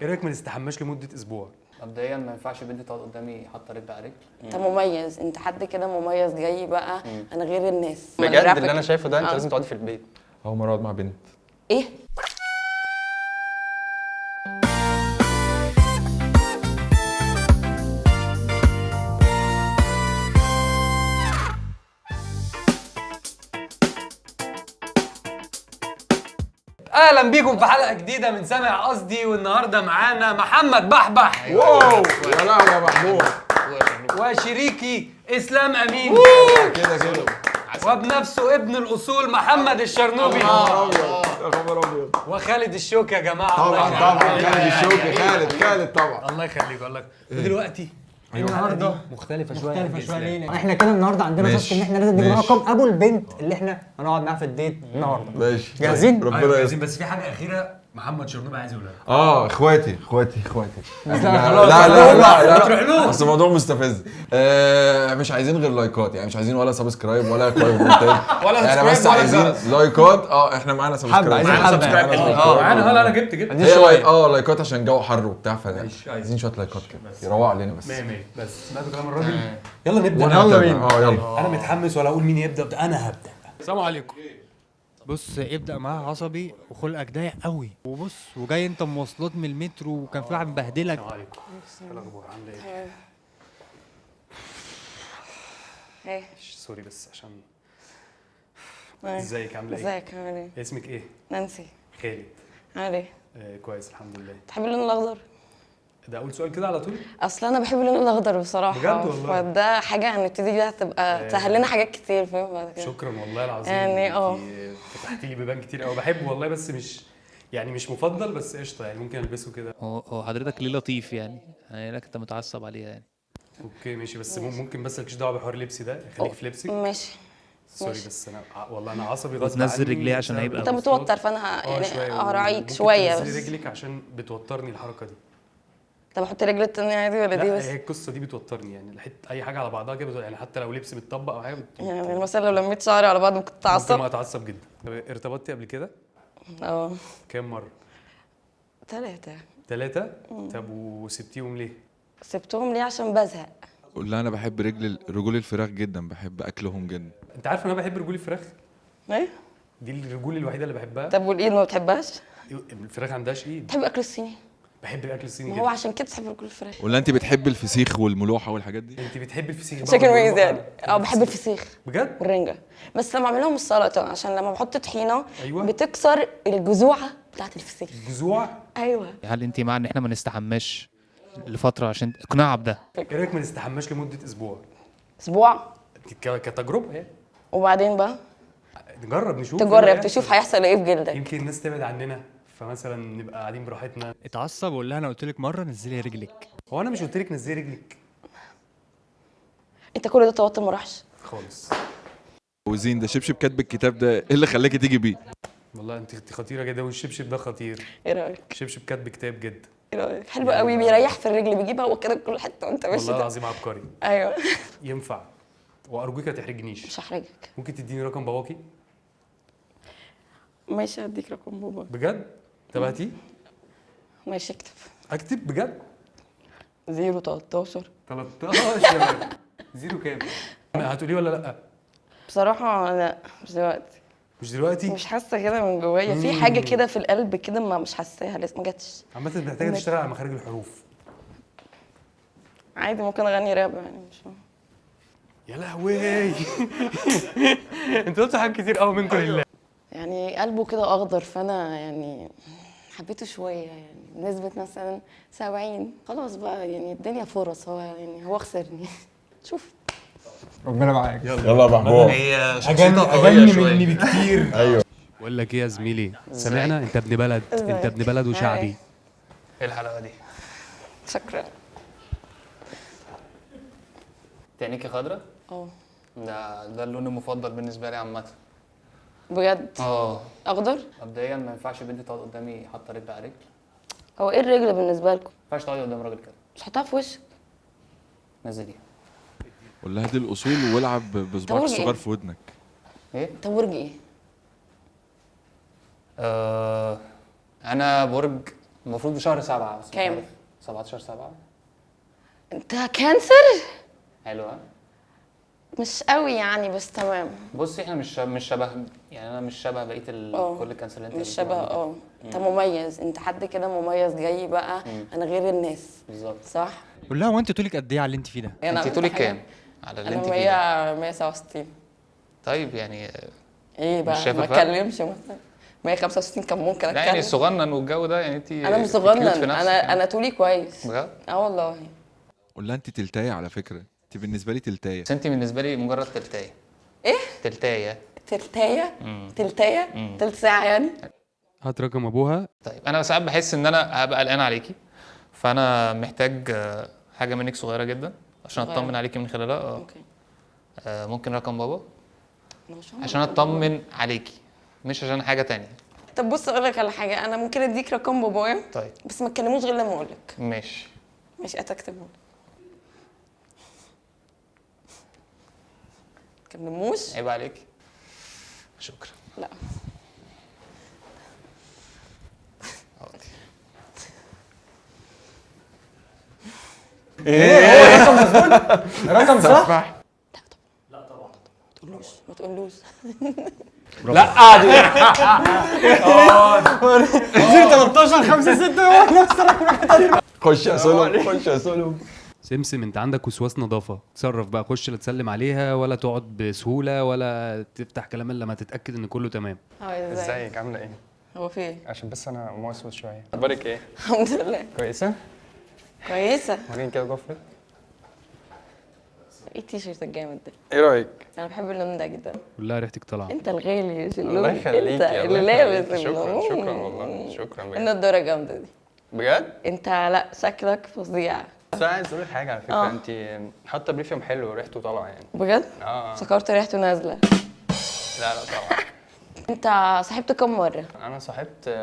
ايه رايك ما نستحماش لمده اسبوع؟ مبدئيا ما ينفعش بنتي تقعد قدامي حاطه رجل على رجل. انت مميز، انت حد كده مميز جاي بقى عن غير الناس. بجد اللي انا شايفه ده انت لازم تقعدي في البيت. اول مره اقعد مع بنت. ايه؟ اهلا بيكم في حلقه جديده من سامع قصدي، والنهارده معانا محمد بحبح. واو يا لهوي يا محمود. وشريكي اسلام امين. كده وبنفسه ابن الاصول محمد الشرنوبي. يا خبر ابيض. وخالد الشوكي يا جماعه. طبعا خالد الشوكي. خالد طبعا. الله يخليك. اقول لك ودلوقتي النهارده مختلفه شويه ليه؟ احنا كده النهارده عندنا تاسك ان احنا لازم نجيب رقم ابو البنت اللي احنا هنقعد معاها في الديت النهارده. ماشي جاهزين؟ ربنا ايوه يستر. جاهزين، بس في حاجه اخيره محمد شرنوبي عايز يقولها. اخواتي لا ما تروحلوش. اصل الموضوع مستفز. مش عايزين غير لايكات، يعني مش عايزين ولا سبسكرايب ولا كومنتات ولا يعني بس عايزين لايكات. احنا معانا سبسكرايب. عايزين حبة. معانا. انا جبت لايكات عشان الجو حر وبتاع، عايزين شويه لايكات كده يروقوا علينا بس. 100 بس سمعتوا كلام الراجل. يلا نبدا. يلا بينا. يلا. انا متحمس ولا اقول مين يبدا؟ انا هبدا. السلام عليكم. بص ابدأ معاه عصبي وخلقك ضيق قوي، وبص وجاي انت مواصلات من المترو وكان في واحد مبهدلك. السلام عليكم. ايه الاخبار؟ عامله ايه؟ ايه؟ سوري بس عشان ازيك؟ عامله ايه؟ ازيك؟ عامل ايه؟ اسمك ايه؟ نانسي. خالد. عامل ايه؟ كويس الحمد لله. تحب اللون الاخضر؟ ده اول سؤال كده على طول؟ اصل انا بحب اللون الاخضر بصراحه. بجد والله؟ فده حاجه هنبتدي بيها تبقى تسهل لنا حاجات كتير، فاهم بعد كده. شكرا والله العظيم. يعني انتي فتحتي لي بيبان كتير قوي. بحبه والله، بس مش مفضل، بس قشطه يعني ممكن البسه كده. هو حضرتك ليه لطيف يعني لك انت متعصب عليها يعني. اوكي ماشي، بس ممكن بس مالكيش دعوه بحوار لبسي ده، خليك في لبسك. ماشي. سوري ماشي. بس انا والله انا عصبي غصب وتنزل عني رجليه عشان بسبب هيبقى انت المواصلات. متوتر، فانا يعني هراعيك ممكن شويه تنزلي بس. رجلك عشان بتوترني الحركه دي. طب احط رجل التانية عادي ولا دي لا بس؟ هي القصه دي بتوترني، يعني اي حاجه على بعضها كده يعني حتى لو لبس متطبق او حاجه يعني مثلا لو لميت شعري على بعض ممكن ممكن تتعصب. ما اتعصب جدا. ارتبطتي قبل كده؟ كام مره؟ 3. طب وسبتيهم ليه؟ سبتهم ليه؟ عشان بزهق. قول لها انا بحب رجول الفراخ جدا، بحب اكلهم جدا. انت عارف انا بحب رجول الفراخ؟ ايه؟ دي الرجول الوحيده اللي بحبها. طب والايد ما بتحبهاش؟ الفراخ عندهاش ايد. بتحب الاكل الصيني؟ بحب الاكل الصيني ما جدا. هو عشان كده تحب رجول الفراخ. ولا انت بتحب الفسيخ والملوحه والحاجات دي؟ انت بتحب الفسيخ؟ تشيكن وينجز يعني. بحب الفسيخ بجد؟ والرنجة، بس لما اعملهم السلطه عشان لما بحط طحينه أيوة. بتكسر الجذوعه بتاعت الفسيخ. جذوع؟ ايوه. هل انت مع ان احنا ما نستحماش لفتره عشان اقناعها بده؟ ايه رايك ما نستحماش لمده اسبوع؟ اسبوع كتجربه يعني. وبعدين بقى نجرب نشوف. تجرب تشوف هيحصل ايه في جلدك. يمكن الناس تبعد عننا، فمثلا نبقى قاعدين براحتنا. اتعصب وقول لها انا قلت لك مره نزلي رجلك. هو انا مش قلت لك نزلي رجلك؟ انت كل ده توتر ما راحش خالص. وزين ده شبشب كاتب الكتاب ده ايه اللي خلاكي تيجي بيه؟ والله انت خطيره جدا، والشبشب ده خطير. ايه رايك؟ شبشب كاتب كتاب جدا. ايه رايك؟ حلو قوي، بيريح في الرجل، بيجيبها هو كده كل حته وانت ماشي. والله العظيم عبقري. ايوه. ينفع. وارجوك ما تحرجنيش. مش هحرجك. ممكن تديني رقم باباكي؟ ماشي هديك رقم بابا. بجد؟ طب هاتيه. ماشي اكتب. اكتب بجد؟ 013 13. زيرو كام؟ هتقولي ولا لا؟ بصراحه لا، مش دلوقتي. مش دلوقتي؟ مش حاسه كده من جوايا، في حاجه كده في القلب كده ما مش حاساها لسه ما جاتش. عامة انت محتاجه تشتغل على مخارج الحروف. عادي ممكن اغني راب يعني، مش فاهم. يا لهوي. انت قلت حاجات كتير قوي منكم لله. يعني قلبه كده اخضر، فانا يعني حبيته شويه، يعني بنسبه مثلا 70. خلاص بقى يعني الدنيا فرص، هو يعني هو خسرني. شوف. ربنا معاك. يلا يا محبوب. هي اجني مني بكتير. ايوه. بقول لك ايه يا زميلي، سمعنا انت ابن بلد، انت ابن بلد وشعبي. ايه الحلاوه دي؟ شكرا. عينيكي خضرا؟ اه ده اللون المفضل بالنسبه لي عامه. بجد؟ اخضر؟ مبدئيا ما ينفعش بنتي تقعد قدامي حاطه رجل على رجل. هو ايه الرجل بالنسبه لكم؟ ما ينفعش تقعدي قدام راجل كده. مش هحطها في وشك. نزليها. قول لها دي الاصول والعب بصباعك طب الصغير في ودنك. ايه؟ طب برج ايه؟ انا برج المفروض بشهر 7 بس مش كام؟ عارف. 17/7. انت كانسر؟ حلو ها. مش قوي يعني بس تمام. بصي احنا مش شبه، يعني انا مش شبه بقيه كل الكانسر اللي انت مش قلتيه شبه قبل كده. انت مميز، انت حد كده مميز جاي بقى. انا غير الناس. بالظبط. صح؟ قول لها هو انت طولك قد ايه على اللي انت فيه ده؟ انت طولك كام على اللي انا انت فيه ده؟ 167. طيب يعني ايه بقى؟ مش شايفة ما فرق؟ اتكلمش مثلا. 165 كان ممكن اتكلم. لا يعني صغنن والجو ده، يعني انت انا مش كيوت صغنن، في نفسك يعني. انا طولي كويس. بجد؟ والله. قول لها انت تلتايه على فكره، انت بالنسبه لي تلتايه. بس انت بالنسبه لي مجرد تلتايه. ايه؟ تلتايه. تلتايه؟ تلتايه؟ تلت ساعة يعني؟ هات رقم ابوها. طيب انا ساعات بحس ان انا هبقى قلقان عليكي، فانا محتاج حاجه منك صغيره جدا عشان صغيرة. اطمن عليكي من خلالها. اوكي. ممكن رقم بابا أنا مش فاهمة عشان رقم اطمن عليكي، مش عشان حاجه تانية. طب بص اقول لك على حاجة، انا ممكن اديك رقم بابايا طيب بس ما تكلموش غير لما اقول لك. ماشي. مش هتكتبه. تكلموش؟ عيب عليكي. شكرا. لا. رقم صح؟ ما تقولوش. زيرو 13 5 6 هو نفس الرقم. خش يا سولو، خش يا سولو. سمسم انت عندك وسواس نظافه، تصرف بقى، خش لا تسلم عليها ولا تقعد بسهوله ولا تفتح كلام الا لما تتاكد ان كله تمام. ازاي؟ ازيك عامله ايه؟ هو في ايه؟ عشان بس انا موسوس شويه. اخبارك ايه؟ الحمد لله كويسه؟ كويسة. وريني كده ضفرك. ايه التيشيرت الجامد ده؟ ايه رايك؟ انا بحب اللون ده جدا. قول لها ريحتك طالعه. انت الغالي يا شلون. الله يخليكي. انت الله اللي لابس يخليكي. شكرا اللون. شكرا والله شكرا بجد. النضاره جامده دي. بجد؟ انت لا شكلك فظيع. بس انا عايز اقول لك حاجه على فكره. انت حاطه بريفيوم حلو وريحته طالعه يعني. بجد؟ اه افتكرت ريحته نازله. لا طبعا. انت صاحبت كم مره؟ انا صاحبت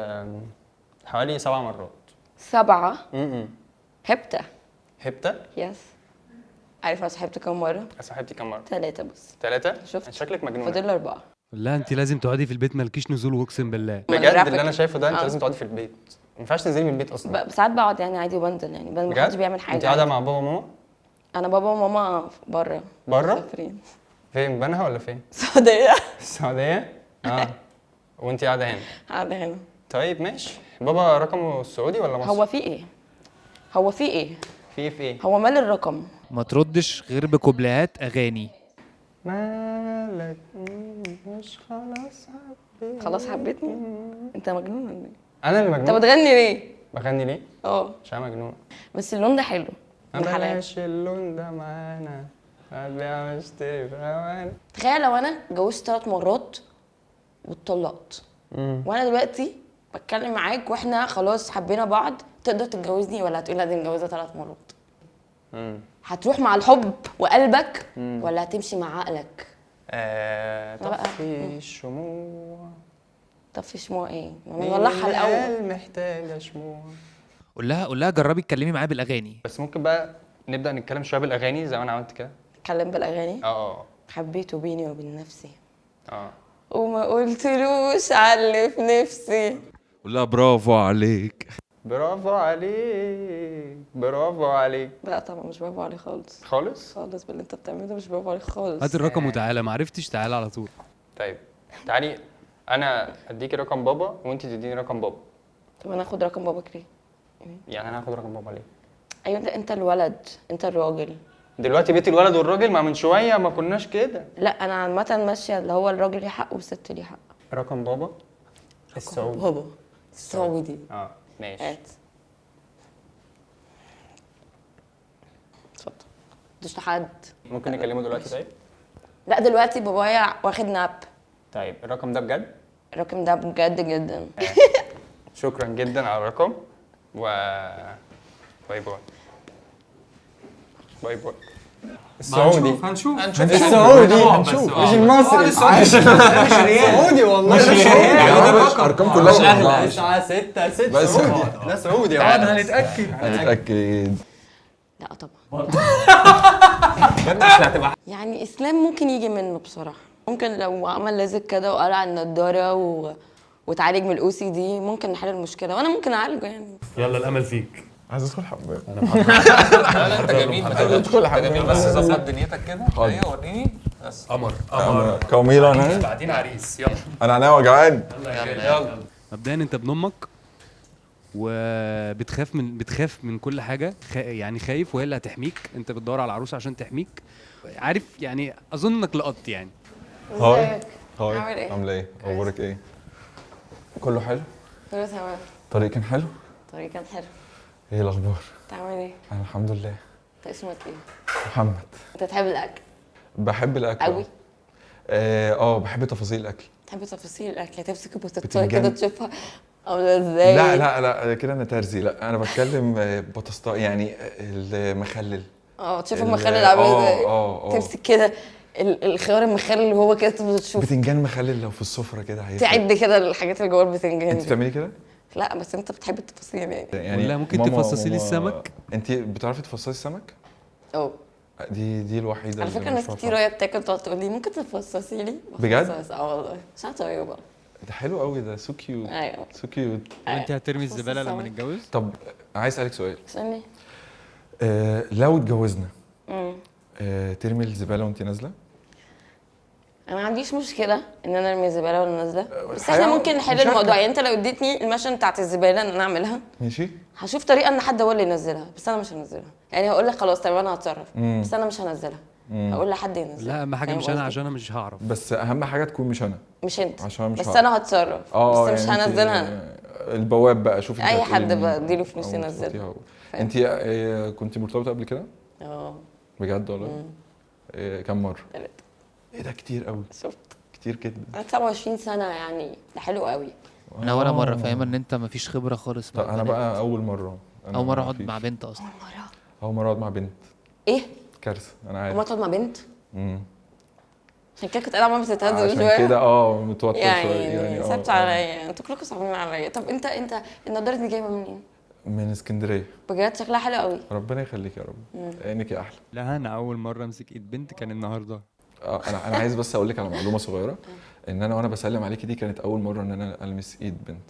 حوالي 7 مرات. 7. امم هبته. هبته؟ يس. عارف انا صاحبت كم مره؟ صاحبتي كم مره؟ 3 بس. 3؟ شفت؟ شكلك مجنونه. فاضل 4. قول لها انت لازم تقعدي في البيت، مالكيش نزول، اقسم بالله. بجد جرافيك. اللي انا شايفه ده انت آه. لازم تقعدي في البيت. ما ينفعش تنزلي من البيت اصلا. ساعات بقعد يعني عادي وبنزل يعني ما حدش بيعمل حاجه. انت قاعده عادي. مع بابا وماما؟ انا بابا وماما بره. بره؟ مسافرين. فين؟ بنها ولا فين؟ السعوديه. السعوديه؟ اه. وانت قاعده هنا؟ قاعده هنا. طيب ماشي. بابا رقمه السعودي ولا مصري؟ هو في ايه؟ هو في ايه؟ في ايه؟ هو مال الرقم؟ ما تردش غير بكوبليهات اغاني. مالك مش خلاص حبيت. خلاص حبيتني؟ انت مجنون ولا ايه؟ انا اللي انت مجنون. بتغني ليه؟ بغني ليه؟ عشان أنا مجنون. بس اللون ده حلو. ما من حلال. بلاش اللون ده معانا، ابيع واشتري بهوانا. تخيل لو انا اتجوزت 3 مرات واتطلقت وانا دلوقتي بتكلم معاك واحنا خلاص حبينا بعض، تقدر تتجوزني ولا هتقول لا دي متجوزه 3 مرات؟ هتروح مع الحب وقلبك ولا هتمشي مع عقلك؟ طفي الشموع. طفي شموع ايه؟ ما نولعها الاول. محتاجه شموع. قول لها جربي اتكلمي معاه بالاغاني. بس ممكن بقى نبدا نتكلم شويه بالاغاني زي ما انا عملت كده. اتكلم بالاغاني. حبيته بيني وبين نفسي وما قلتلوش على اللي في نفسي. قول لها برافو عليك. برافو عليك برافو عليك. لا طبعا مش برافو عليه خالص خالص؟ خالص باللي انت بتعمله ده مش برافو عليك خالص. هات الرقم وتعالى، ما عرفتش تعالى على طول. طيب تعالي انا اديكي رقم بابا وانت تديني رقم بابا. طب انا اخد رقم باباك ليه؟ يعني انا هاخد رقم بابا ليه؟ ايوه انت الولد، انت الراجل. دلوقتي بيت الولد والراجل، ما من شويه ما كناش كده. لا انا عامه ماشيه اللي هو الراجل ليه حق والست ليه حق. رقم بابا السعودي. بابا السعودي. ماشي. هات. اتفضل. مش لحد. ممكن نكلمه دلوقتي طيب؟ لا دلوقتي بابايا واخد ناب. طيب الرقم ده بجد؟ الرقم ده بجد جدا. شكرا جدا على الرقم و باي باي. باي باي. السعودي هنشوف السعودي مش المصري. السعودي والله مش ارقام كلها مع بعض. 9 6 6 بس ده سعودي يا ولد. هنتاكد. لا طبعا. بجد مش هتبقى. يعني اسلام ممكن يجي منه بصراحه، ممكن لو عمل لازق كده وقلع النضاره وتعالج من الاو سي دي ممكن نحل المشكله، وانا ممكن اعالجه يعني. يلا الامل فيك. عايز ادخل حمام. لا انت جميل، ما تقلقش. ادخل انت جميل، حمام بس ظبط دنيتك كده. ايوه وريني بس. قمر كاميلا انا بعدين عريس. يلا انا عينيا وجعان. يلا مبدئيا انت ابن امك بتخاف من كل حاجه، يعني خايف وهي اللي هتحميك. انت بتدور على عروسه عشان تحميك، عارف يعني. اظن انك لقطت يعني. هاي عامل هاي ايه؟ عامله ايه؟ اخبارك ايه؟ كله حلو؟ كله تمام. الطريق كان حلو؟ الطريق كان حلو. ايه الاخبار؟ تعمل ايه؟ انا الحمد لله. انت اسمك ايه؟ محمد. انت تحب الاكل بحب الاكل قوي؟ بحب تفاصيل الاكل. تحب تفاصيل الاكل، تمسك البطاطسايه بتنجان. كده تشوفها عامله ازاي؟ لا كده انا ترزي. لا انا بتكلم بطسطا يعني المخلل. تشوف المخلل عامل ازاي؟ اه تمسك كده الخيار المخلل اللي هو كده، تفضل تشوف بتنجان مخلل لو في السفره كده هيفرق. تعد كده الحاجات اللي جوه البتنجان انت دي. بتعملي كده؟ لا بس انت بتحب التفاصيل يعني. والله ممكن تفصصي لي السمك؟ انت بتعرفي تفصصي السمك؟ اه دي الوحيده على فكره ناس كتير وهي بتاكل تقعد تقول لي ممكن تفصصي لي؟ بجد؟ بفصص. والله عشان طيبه. ده حلو قوي، ده سو كيوت. ايوه سو كيوت. وانت هترمي بص الزباله لما السمك. نتجوز؟ طب عايز اسالك سؤال. استني. لو اتجوزنا امم ترمي الزباله وانت نازله؟ انا ما عنديش مشكله ان انا ارمي الزباله وانا نازله، بس الحياة احنا ممكن نحل مشاركة. الموضوع. يعني انت لو اديتني المشن بتاعت الزباله ان انا اعملها، ماشي. هشوف طريقه ان حد هو اللي ينزلها، بس انا مش هنزلها. يعني هقول لك خلاص طب انا هتصرف، بس انا مش هنزلها. هقول لحد ينزلها. لا اهم حاجه فاهم مش انا، قصدي؟ عشان انا مش هعرف. بس اهم حاجه تكون مش انا. مش انت، عشان مش بس هعرف. انا هتصرف. بس مش يعني انت هنزلها انا. البواب بقى شوف انت اي هتقولي حد مين. بديله فلوس أو ينزلها. تحطيها هو. فاهم. انت كنت مرتبطه قبل كده؟ اه بجد والله؟ كم مره؟ تلاتة. ايه ده كتير قوي. شفت؟ كتير جدا. انا 27 سنه يعني، ده حلو قوي. انا ولا مره فاهم ان انت مفيش خبره خالص مع طب انا البنات. بقى اول مره. اول مره اقعد مفيش. مع بنت اصلا. اول مره اقعد مع بنت. ايه؟ كارثه انا وما عارف. تقعد مع بنت؟ مم. عشان كده كنت قاعده عماله بتتهز عشان شويه. كده متوتر شويه يعني ثابت عليا، انتوا كلكم صعبين عليا. طب انت النضاره دي جايبه منين؟ من اسكندريه. بجد شكلها حلو قوي. ربنا يخليك يا رب. عينك يا احلى. لا انا اول مره امسك ايد بنت كان النهارده. انا عايز بس اقول لك على معلومه صغيره، ان انا وانا بسلم عليكي دي كانت اول مره ان انا المس ايد بنت.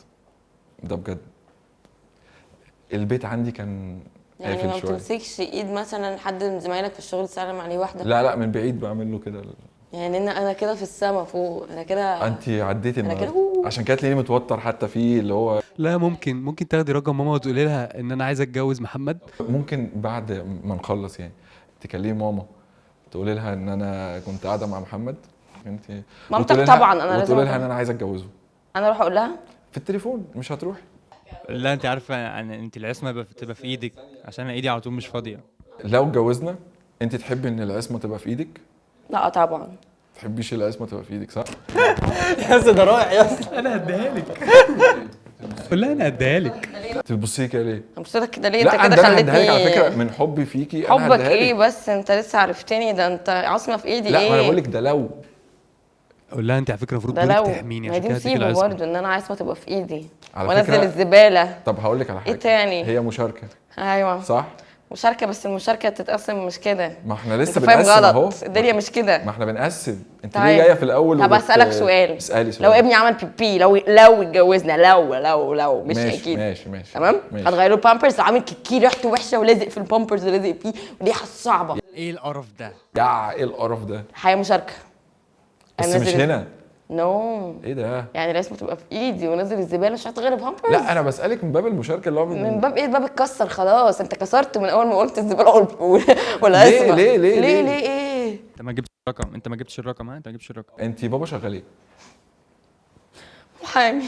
ده بجد. البيت عندي كان يعني ما قافل شويه. بتمسكش ايد مثلا حد من زمايلك في الشغل تسلم عليه واحده؟ لا من بعيد بعمل له كده. يعني انا كده في السما فوق، انا كده. انت عديتي أنا النهارده كده. عشان كده تلاقيني متوتر حتى في اللي هو. لا ممكن تاخدي رقم ماما وتقولي لها ان انا عايزه اتجوز محمد. ممكن بعد ما نخلص يعني تكلمي ماما تقولي لها ان انا كنت قاعده مع محمد. انت مامتك طبعا انا لازم تقولي لها ان أقول. انا عايزه اتجوزه انا اروح اقول لها. في التليفون مش هتروحي. لا انت عارفه انت العصمه بتبقى في ايدك، عشان انا ايدي على طول مش فاضيه. لو اتجوزنا انت تحبي ان العصمه تبقى في ايدك؟ لا طبعا. تحبيش العصمه تبقى في ايدك صح؟ يا اسطى ده رائع يا اسطى. انا هديها لك. قول لها انا هديها لك. تبصي كده ليه؟ بص لك كده ليه؟ انت لا كده انا هديها لك على فكره خليتني. من حبي فيكي. انا حبك هديها ايه لك. بس؟ انت لسه عرفتني، ده انت عاصمه في ايدي. لا ايه؟ ما انا بقول لك ده لو. قول لها انت على فكره المفروض ده دورك لو تحميني ما هي عشان دي كده هديك مصيبه العصمه. برضه ان انا عاصمه تبقى في ايدي على وانزل فكرة- الزباله. طب هقول لك على حاجه. ايه تاني؟ هي مشاركه ايوه صح؟ مشاركه، بس المشاركه تتقسم مش كده. ما احنا انت لسه فاهم بنقسم اهو. غلط، الدنيا مش كده. ما احنا بنقسم. انت طيب. ليه جايه في الاول طب اسالك سؤال. اسالي سؤال. لو ابني عمل بيبي، لو اتجوزنا، لو مش ماشي اكيد. ماشي تمام؟ ماشي. هتغيروا البامبرز، عامل كيكي ريحته وحشه ولازق في البامبرز ولازق فيه وريحه صعبه. ايه القرف ده؟ يا ايه القرف ده؟ حياه مشاركه. بس أنا مش نازل- هنا. نو. ايه ده؟ يعني لازم تبقى في ايدي ونازل الزباله مش هتغير البامبرز. لا انا بسالك من باب المشاركه اللي هو من باب ايه؟ الباب اتكسر خلاص، انت كسرته من اول ما قلت الزباله ولا ليه- اسمع. ليه- ليه- ليه ليه؟ ايه؟ انت ما جبتش الرقم، انت ما جبتش الرقم، انت ما جبتش الرقم. انت بابا شغال ايه؟ محامي.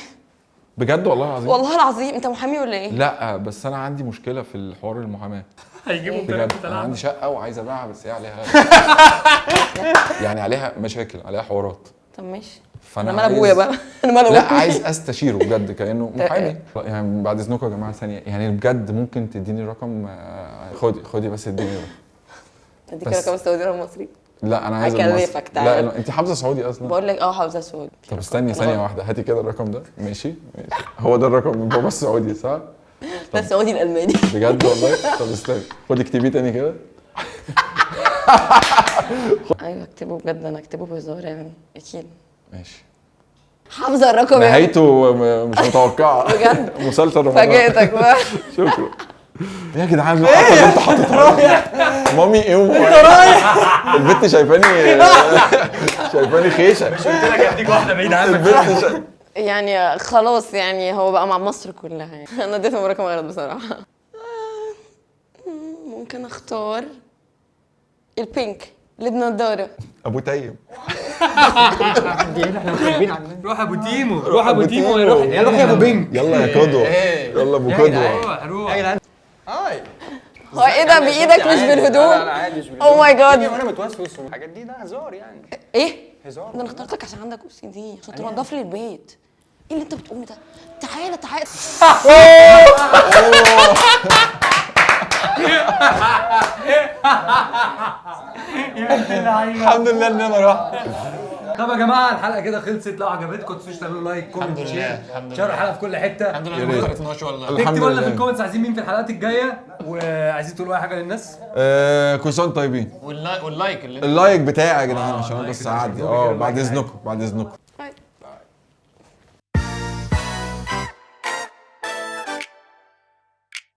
بجد والله العظيم؟ والله العظيم انت محامي ولا ايه؟ لا بس انا عندي مشكله في الحوار المحاماه. هيجيبوا بجد انا عندي شقه وعايز ابيعها بس هي عليها يعني عليها مشاكل، عليها حوارات. طب ماشي. فانا انا مال ابويا بقى. انا مال لا ابويا. عايز استشيره بجد كانه محامي. يعني بعد اذنكم يا جماعه ثانيه، يعني بجد ممكن تديني رقم؟ خدي بس اديني رقم. اديك بس. رقم السعودي ولا المصري؟ لا انا عايز هكلفك، المصري. تعال. لا انت حافظه سعودي اصلا؟ بقول لك حافظه سعودي. طب استني ثانيه واحده، هاتي كده الرقم ده. ماشي هو ده الرقم من بابا السعودي صح؟ ده السعودي الالماني. بجد والله؟ طب استني خدي اكتبيه تاني كده. ايوه اكتبه بجد، انا اكتبه بهزار يعني اكيد. ماشي حافظه الرقم يعني. نهايته مش متوقعه بجد؟ مسلسل رمضان. فاجئتك بقى. شكرا. يا جدعان الحركه اللي انت حاططها مامي ايه البت شايفاني خيشه. قلت لك اديك واحده بعيد عنك. البت يعني خلاص يعني هو بقى مع مصر كلها يعني. انا اديتهم رقم غلط بصراحه. ممكن اختار البينك اللي بنضاره. ابو تيم. دي احنا مخربين عننا. روح ابو تيمو، روح ابو تيمو، روح يلا روح يا ابو بينك. يلا يا قدوه، يلا ابو قدوه. روح روح. يا جدعان هو ايه ده بايدك مش بالهدوم؟ لا عادي مش بالهدوم. او ماي جاد. وانا متوسوس والحاجات دي ده هزار يعني. ايه؟ هزار. ده انا اخترتك عشان عندك اوسي دي عشان تنضف لي البيت. ايه اللي انت بتقوله ده؟ تعالى تعالى. الحمد لله ان انا رحت. طب يا جماعه الحلقه كده خلصت. لو عجبتكم ما تنسوش تعملوا لايك كومنت شير، شيروا الحلقه في كل حته. الحمد لله ما خرجتناش والله. الحمد اكتبوا لنا في لله. الكومنتس عايزين مين في الحلقات الجايه، وعايزين تقولوا اي حاجه للناس. كل سنه طيبين. واللايك اللي اللايك بتاعي يا جدعان عشان انا بس اعدي. بعد اذنكم بعد اذنكم.